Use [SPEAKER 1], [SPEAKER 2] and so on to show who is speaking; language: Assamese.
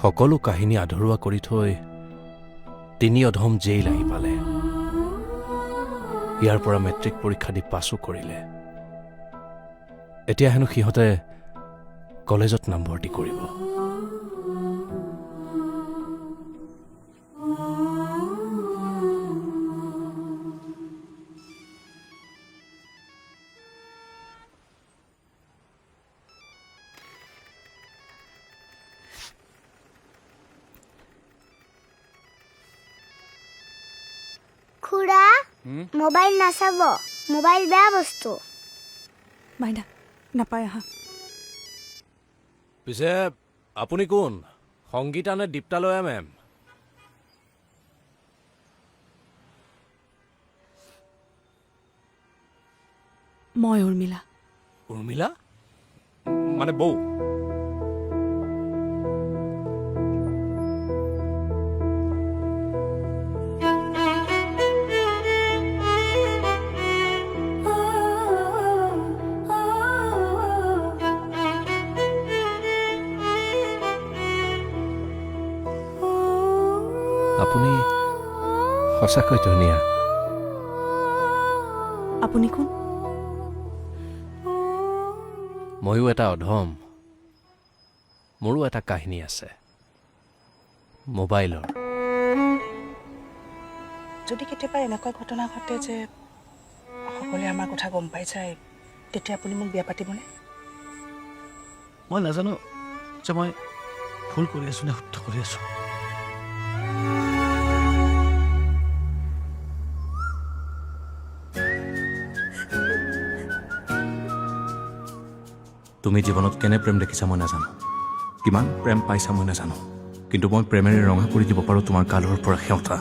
[SPEAKER 1] সকলো কাহিনী আধৰুৱা কৰি থৈ তিনি অধম জেইল আহি পালে। ইয়াৰ পৰা মেট্ৰিক পৰীক্ষা দি পাছো কৰিলে। এতিয়া হেনো সিহঁতে কলেজত নামভৰ্তি কৰিব।
[SPEAKER 2] খুড়া মোবাইল নাচাব, মোবাইল বেয়া বস্তু।
[SPEAKER 3] মাইনা নাপায় আহা।
[SPEAKER 1] পিছে আপুনি কোন, সংগীতা নে দীপ্তালয়া মেম?
[SPEAKER 3] মই উৰ্মিলা।
[SPEAKER 1] উৰ্মিলা মানে বৌ? আপুনি সঁচাকৈ ধুনীয়া।
[SPEAKER 3] আপুনি কোন?
[SPEAKER 1] ময়ো এটা অধম। মোৰো এটা কাহিনী আছে, মোবাইলৰ।
[SPEAKER 4] যদি কেতিয়াবা এনেকুৱা ঘটনা ঘটে যে সকলোৱে আমাৰ কথা গম পাই যায়, তেতিয়া আপুনি মোক বিয়া পাতিবনে?
[SPEAKER 5] মই নাজানো যে মই ভুল কৰি আছো নে শুদ্ধ কৰি আছো। তুমি জীৱনত কেনে প্ৰেম দেখিছা মই নাজানো, কিমান প্ৰেম পাইছা মই নাজানো, কিন্তু মই প্ৰেমেৰে ৰঙা কৰি দিব পাৰোঁ তোমাৰ গালৰ পৰা সেওঁতা।